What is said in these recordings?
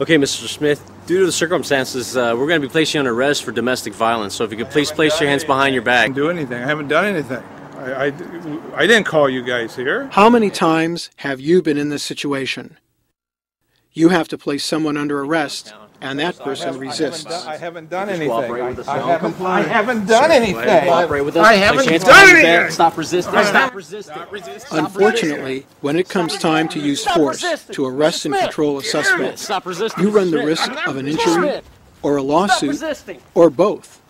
Okay, Mr. Smith, due to the circumstances, we're going to be placing you on arrest for domestic violence. So if you could please place your hands behind your I back. didn't do anything. I haven't done anything. I didn't call you guys here. How many times have you been in this situation? You have to place someone under arrest, and that person resists. I haven't done anything. Cooperate with us. I haven't done anything. Cooperate with us. I haven't Place your hands done behind your anything. back. Stop resisting. Stop resisting. Unfortunately, when it comes time to use force to arrest and control a suspect, Stop resisting. you run the risk of an injury or a lawsuit resisting. or both.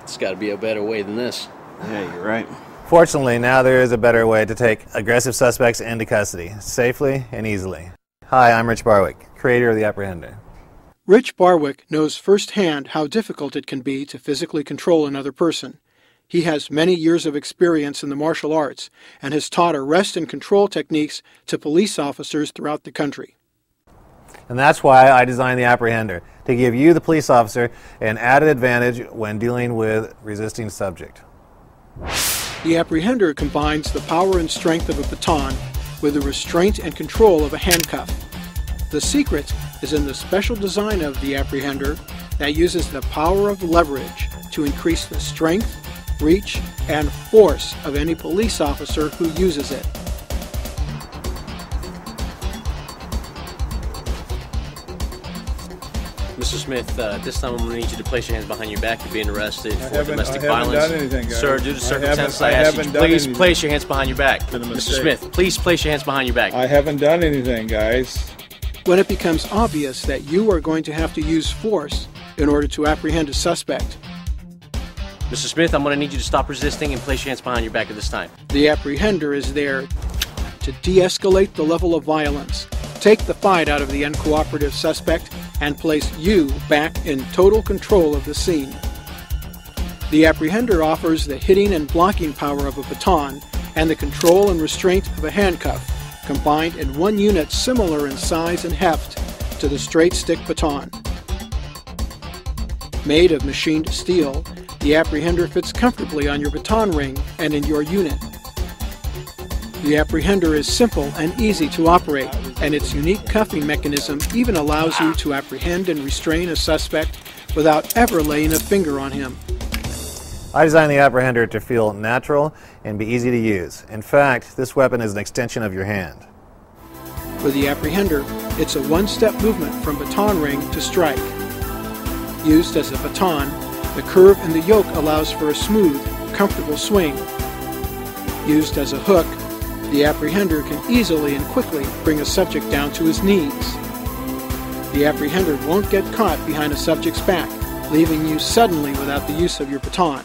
It's got to be a better way than this. Yeah, you're right. Fortunately, now there is a better way to take aggressive suspects into custody, safely and easily. Hi, I'm Rich Barwick, creator of The Apprehender. Rich Barwick knows firsthand how difficult it can be to physically control another person. He has many years of experience in the martial arts and has taught arrest and control techniques to police officers throughout the country. And that's why I designed The Apprehender, to give you, the police officer, an added advantage when dealing with resisting subject. The Apprehender combines the power and strength of a baton with the restraint and control of a handcuff. The secret is in the special design of the Apprehender that uses the power of leverage to increase the strength, reach, and force of any police officer who uses it. Mr. Smith, this time I'm going to need you to place your hands behind your back. You're being arrested for domestic I haven't violence. done anything, guys. Sir, due to circumstances, I I ask you haven't to done please anything. place your hands behind your back. Been a Mr. mistake. Smith, please place your hands behind your back. I haven't done anything, guys. When it becomes obvious that you are going to have to use force in order to apprehend a suspect, Mr. Smith, I'm going to need you to stop resisting and place your hands behind your back at this time. the Apprehender is there to de-escalate the level of violence, take the fight out of the uncooperative suspect, and place you back in total control of the scene. The Apprehender offers the hitting and blocking power of a baton and the control and restraint of a handcuff, combined in one unit similar in size and heft to the straight stick baton. Made of machined steel, the Apprehender fits comfortably on your baton ring and in your unit. The Apprehender is simple and easy to operate, and its unique cuffing mechanism even allows you to apprehend and restrain a suspect without ever laying a finger on him. I designed The Apprehender to feel natural and be easy to use. In fact, this weapon is an extension of your hand. With the Apprehender, it's a one-step movement from baton ring to strike. Used as a baton, the curve in the yoke allows for a smooth, comfortable swing. Used as a hook, the Apprehender can easily and quickly bring a subject down to his knees. The Apprehender won't get caught behind a subject's back, leaving you suddenly without the use of your baton.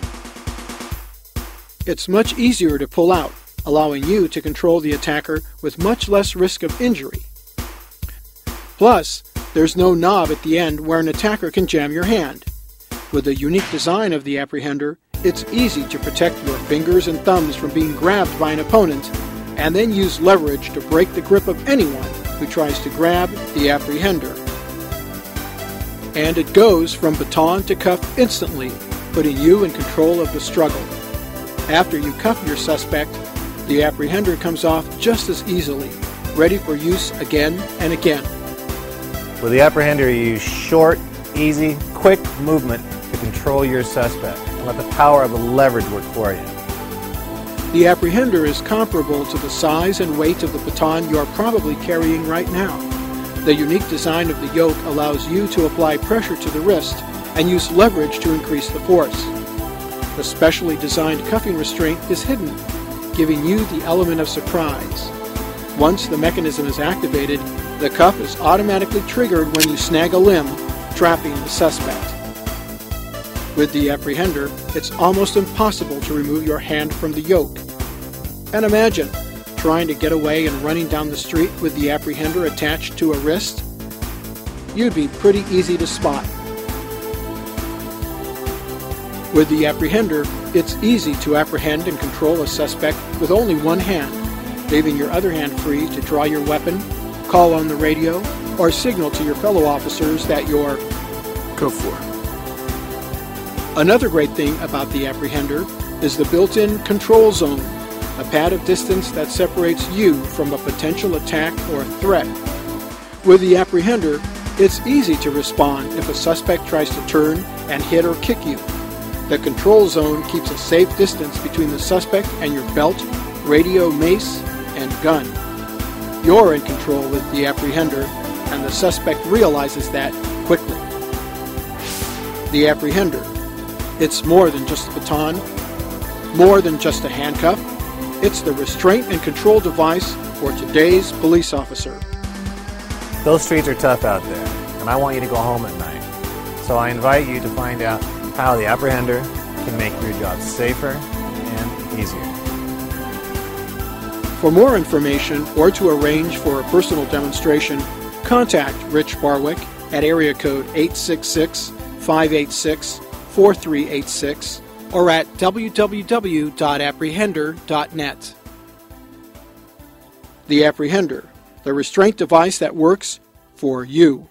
It's much easier to pull out, allowing you to control the attacker with much less risk of injury. Plus, there's no knob at the end where an attacker can jam your hand. With the unique design of the Apprehender, it's easy to protect your fingers and thumbs from being grabbed by an opponent, and then use leverage to break the grip of anyone who tries to grab the Apprehender. And it goes from baton to cuff instantly, putting you in control of the struggle. After you cuff your suspect, the Apprehender comes off just as easily, ready for use again and again. With The Apprehender, you use short, easy, quick movement to control your suspect and let the power of the leverage work for you. The Apprehender is comparable to the size and weight of the baton you are probably carrying right now. The unique design of the yoke allows you to apply pressure to the wrist and use leverage to increase the force. The specially designed cuffing restraint is hidden, giving you the element of surprise. Once the mechanism is activated, the cuff is automatically triggered when you snag a limb, trapping the suspect. With the Apprehender, it's almost impossible to remove your hand from the yoke. And imagine trying to get away and running down the street with the Apprehender attached to a wrist. You'd be pretty easy to spot. With the Apprehender, it's easy to apprehend and control a suspect with only one hand, leaving your other hand free to draw your weapon, call on the radio, or signal to your fellow officers that you're Go for it. Another great thing about the Apprehender is the built-in control zone, a pad of distance that separates you from a potential attack or threat. With the apprehender, it's easy to respond if a suspect tries to turn and hit or kick you. The control zone keeps a safe distance between the suspect and your belt, radio, mace, and gun. You're in control with the apprehender, and the suspect realizes that quickly. The apprehender. It's more than just a baton, more than just a handcuff. It's the restraint and control device for today's police officer. Those streets are tough out there, and I want you to go home at night. So I invite you to find out how the apprehender can make your job safer and easier. For more information or to arrange for a personal demonstration, contact Rich Barwick at area code 866-586-4386 or at www.apprehender.net. The apprehender, the restraint device that works for you.